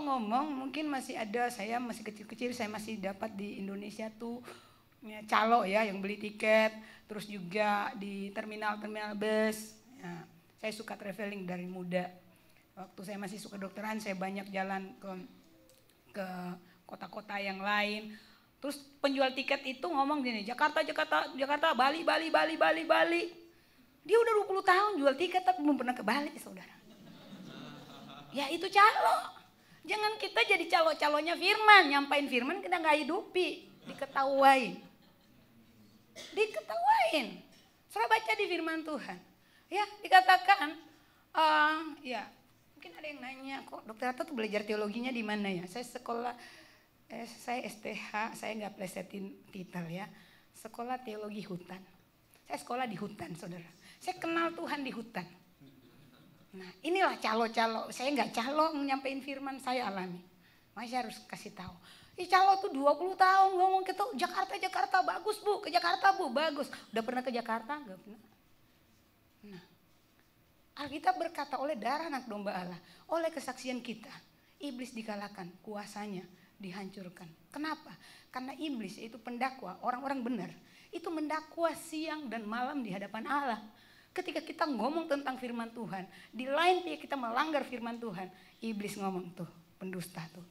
ngomong mungkin masih ada, saya masih kecil-kecil, saya masih dapat di Indonesia tuh ya, calo ya yang beli tiket, terus juga di terminal-terminal bus. Ya, saya suka traveling dari muda. Waktu saya masih suka dokteran, saya banyak jalan ke kota-kota yang lain. Terus penjual tiket itu ngomong gini, Jakarta, Bali. Dia udah 20 tahun jual tiket tapi belum pernah ke Bali, saudara. Ya itu calo. Jangan kita jadi calo-calonya firman, nyampain firman kita gak hidupi, diketawain. Saudara baca di firman Tuhan. Ya dikatakan, ya mungkin ada yang nanya, kok Dokter Atta tuh belajar teologinya di mana ya? Saya sekolah, saya STH, saya nggak plesetin titel ya. Sekolah teologi hutan. Saya sekolah di hutan, saudara. Saya kenal Tuhan di hutan. Nah inilah calo-calo, saya nggak calo nyampein firman, saya alami. Makanya harus kasih tahu. Calo tuh 20 tahun ngomong gitu, Jakarta bagus bu, ke Jakarta bu, bagus. Udah pernah ke Jakarta? Nggak pernah. Nah, Alkitab berkata oleh darah anak domba Allah, oleh kesaksian kita, iblis dikalahkan, kuasanya dihancurkan. Kenapa? Karena iblis yaitu pendakwa, orang-orang benar, itu mendakwa siang dan malam di hadapan Allah. Ketika kita ngomong tentang firman Tuhan, di lain pihak kita melanggar firman Tuhan, iblis ngomong tuh, pendusta tuh.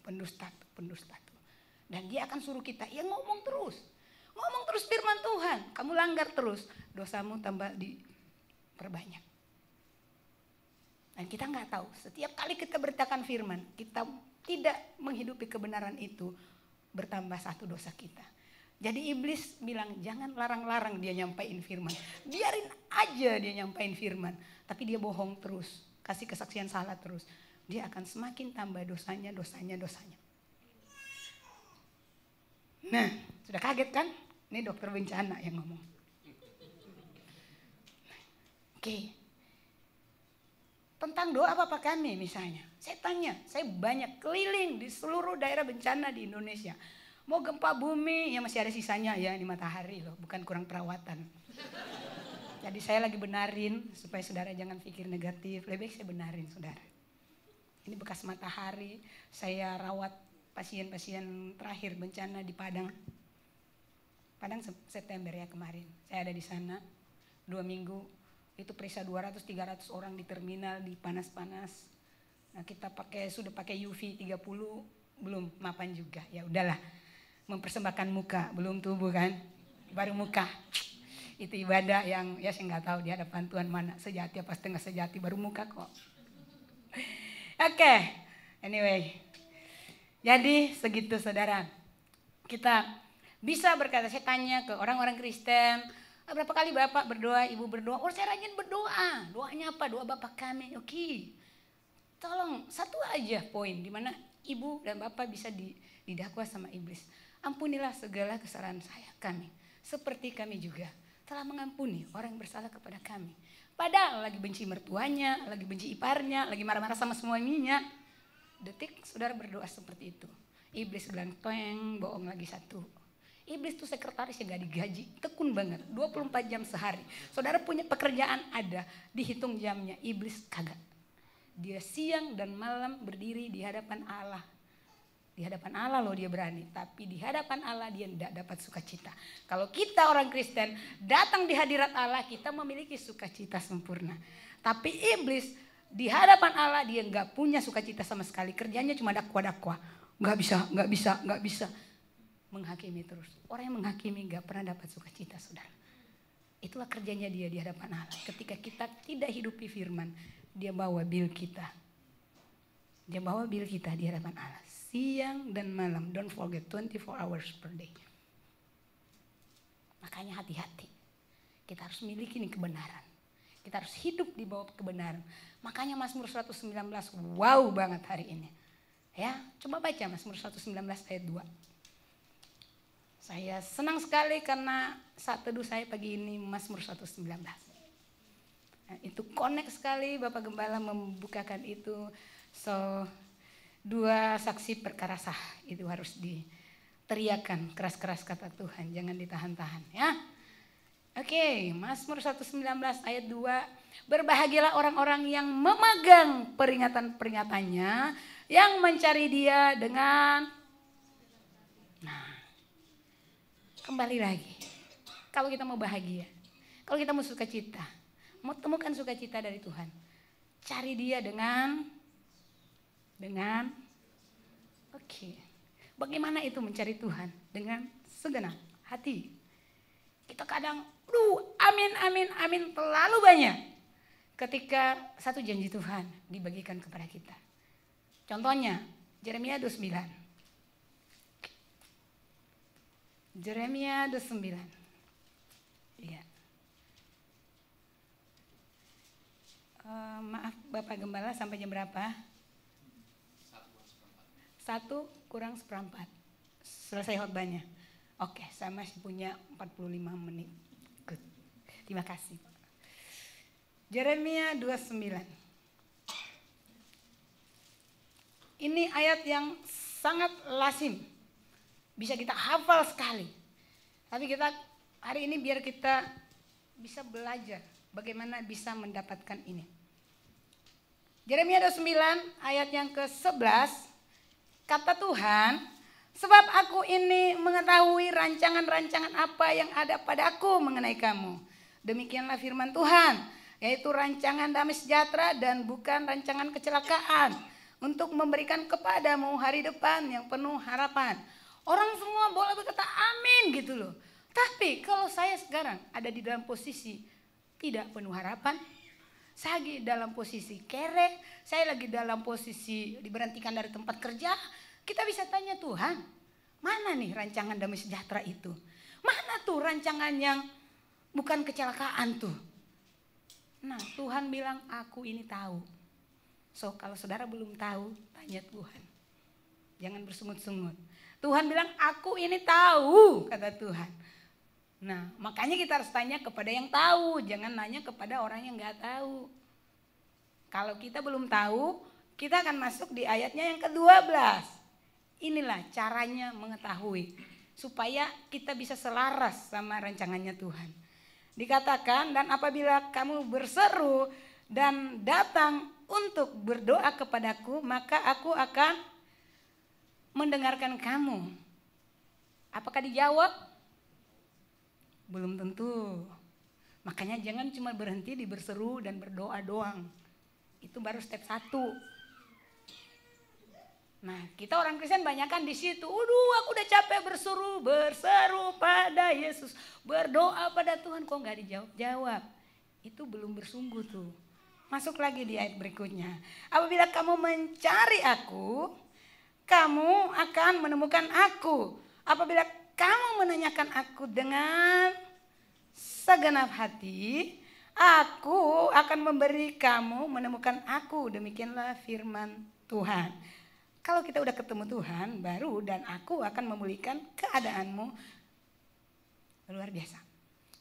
Dan dia akan suruh kita, ya ngomong terus firman Tuhan. Kamu langgar terus, dosamu tambah diperbanyak. Dan kita nggak tahu, setiap kali kita beritakan firman, kita tidak menghidupi kebenaran itu, bertambah satu dosa kita. Jadi iblis bilang jangan larang-larang dia nyampain firman. Biarin aja dia nyampain firman. Tapi dia bohong terus, kasih kesaksian salah terus. Dia akan semakin tambah dosanya. Nah, sudah kaget kan? Ini dokter bencana yang ngomong. Oke. Tentang doa Bapak kami misalnya. Saya tanya, saya banyak keliling di seluruh daerah bencana di Indonesia. Mau gempa bumi, ya masih ada sisanya ya, ini matahari loh, bukan kurang perawatan. Jadi saya lagi benarin supaya saudara jangan pikir negatif, lebih baik saya benarin saudara. Ini bekas matahari, saya rawat pasien-pasien terakhir bencana di Padang. Padang September ya kemarin, saya ada di sana 2 minggu. Itu periksa 200-300 orang di terminal, di panas-panas. Nah kita sudah pakai UV 30, belum mapan juga, ya udahlah. Mempersembahkan muka, belum tubuh kan, baru muka. Itu ibadah yang ya saya nggak tahu di hadapan Tuhan mana sejati apa setengah sejati, baru muka kok. Oke, anyway. Jadi segitu saudara. Kita bisa berkata, saya tanya ke orang-orang Kristen, berapa kali Bapak berdoa, Ibu berdoa? Oh saya rajin berdoa. Doanya apa? Doa Bapak kami. Oke. Tolong satu aja poin di mana Ibu dan Bapak bisa didakwa sama iblis. Ampunilah segala kesalahan kami. Seperti kami juga telah mengampuni orang yang bersalah kepada kami. Padahal lagi benci mertuanya, lagi benci iparnya, lagi marah-marah sama semuanya. Detik saudara berdoa seperti itu. Iblis bilang, toeng, bohong lagi satu. Iblis tuh sekretaris yang gak digaji, tekun banget, 24 jam sehari. Saudara punya pekerjaan ada, dihitung jamnya, iblis kagak. Dia siang dan malam berdiri di hadapan Allah. Di hadapan Allah loh dia berani, tapi di hadapan Allah dia tidak dapat sukacita. Kalau kita orang Kristen datang di hadirat Allah, kita memiliki sukacita sempurna. Tapi iblis di hadapan Allah dia nggak punya sukacita sama sekali. Kerjanya cuma dakwa-dakwa, nggak bisa. Menghakimi terus. Orang yang menghakimi nggak pernah dapat sukacita, saudara. Itulah kerjanya dia di hadapan Allah. Ketika kita tidak hidupi firman, dia bawa bil kita. Dia bawa bil kita di hadapan Allah. Siang dan malam, don't forget 24 hours per day. Makanya hati-hati. Kita harus miliki nih kebenaran. Kita harus hidup di bawah kebenaran. Makanya Mazmur 119 wow banget hari ini. Ya, coba baca Mazmur 119 ayat 2. Saya senang sekali karena saat teduh saya pagi ini Mazmur 119. Nah, itu connect sekali Bapak Gembala membukakan itu. So, 2 saksi perkara sah itu harus diteriakan keras-keras kata Tuhan, jangan ditahan-tahan ya. Oke, Mazmur 119 ayat 2. Berbahagialah orang-orang yang memegang peringatan-peringatannya Yang mencari dia dengan, nah, kembali lagi. Kalau kita mau bahagia, kalau kita mau sukacita, mau temukan sukacita dari Tuhan, cari dia dengan oke. Bagaimana itu mencari Tuhan? Dengan segenap hati. Kita kadang, amin terlalu banyak. Ketika satu janji Tuhan dibagikan kepada kita. Contohnya, Yeremia 29. Yeremia 29. Iya. Maaf Bapak Gembala, sampai jam berapa? 1:4. Selesai khotbahnya. Oke, saya masih punya 45 menit. Good. Terima kasih. Yeremia 29. Ini ayat yang sangat lazim. Bisa kita hafal sekali. Tapi kita hari ini biar kita bisa belajar bagaimana bisa mendapatkan ini. Yeremia 29 ayat yang ke-11. Kata Tuhan, sebab aku ini mengetahui rancangan-rancangan apa yang ada padaku mengenai kamu. Demikianlah firman Tuhan, yaitu rancangan damai sejahtera dan bukan rancangan kecelakaan, untuk memberikan kepadamu hari depan yang penuh harapan. Orang semua boleh berkata amin gitu loh. Tapi kalau saya sekarang ada di dalam posisi tidak penuh harapan, saya lagi dalam posisi kere, saya lagi dalam posisi diberhentikan dari tempat kerja. Kita bisa tanya Tuhan, mana nih rancangan damai sejahtera itu? Mana tuh rancangan yang bukan kecelakaan tuh? Nah, Tuhan bilang aku ini tahu. So kalau saudara belum tahu, tanya Tuhan. Jangan bersungut-sungut. Tuhan bilang aku ini tahu, kata Tuhan. Nah, makanya kita harus tanya kepada yang tahu, jangan nanya kepada orang yang nggak tahu. Kalau kita belum tahu, kita akan masuk di ayatnya yang ke-12. Inilah caranya mengetahui supaya kita bisa selaras sama rancangannya Tuhan. Dikatakan, dan apabila kamu berseru dan datang untuk berdoa kepadaku, maka aku akan mendengarkan kamu. Apakah dijawab? Belum tentu. Makanya jangan cuma berhenti di berseru dan berdoa doang. Itu baru step 1. Nah, kita orang Kristen banyakan di situ. Aku udah capek berseru pada Yesus, berdoa pada Tuhan, kok nggak dijawab-jawab. Itu belum bersungguh tuh. Masuk lagi di ayat berikutnya. Apabila kamu mencari aku, kamu akan menemukan aku. Apabila kamu menanyakan aku dengan segenap hati, aku akan memberi kamu menemukan aku. Demikianlah firman Tuhan. Kalau kita udah ketemu Tuhan baru, dan aku akan memulihkan keadaanmu. Luar biasa.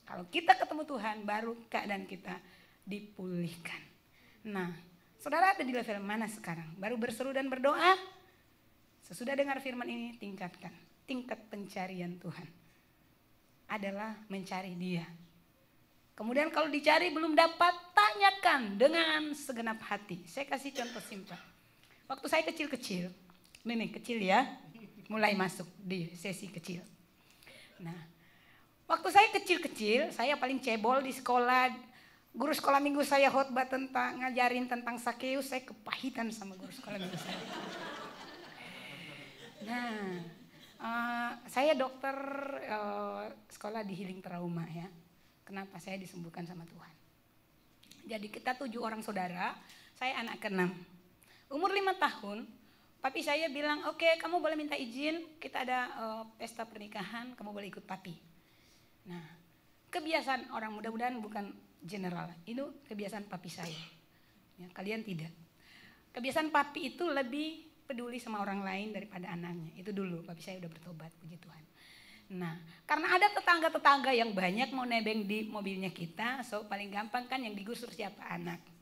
Kalau kita ketemu Tuhan baru keadaan kita dipulihkan. Nah, saudara ada di level mana sekarang? Baru berseru dan berdoa? Sesudah dengar firman ini, tingkatkan. Tingkat pencarian Tuhan adalah mencari Dia. Kemudian kalau dicari belum dapat, tanyakan dengan segenap hati. Saya kasih contoh simpel. Waktu saya kecil-kecil, ini kecil ya, mulai masuk di sesi kecil. Nah, waktu saya kecil-kecil, saya paling cebol di sekolah. Guru sekolah minggu saya khotbah ngajarin tentang Sakeus, saya kepahitan sama guru sekolah minggu saya. Nah, saya dokter sekolah di healing trauma ya. Kenapa? Saya disembuhkan sama Tuhan. Jadi kita 7 orang saudara, saya anak ke-6. Umur 5 tahun, papi saya bilang, oke, kamu boleh minta izin, kita ada pesta pernikahan, kamu boleh ikut papi. Nah, kebiasaan orang, mudah-mudahan bukan general, itu kebiasaan papi saya. Ya, kalian tidak. Kebiasaan papi itu lebih peduli sama orang lain daripada anaknya. Itu dulu, papi saya udah bertobat, puji Tuhan. Nah, karena ada tetangga-tetangga yang banyak mau nebeng di mobilnya kita, so paling gampang kan yang digusur siapa? Anak.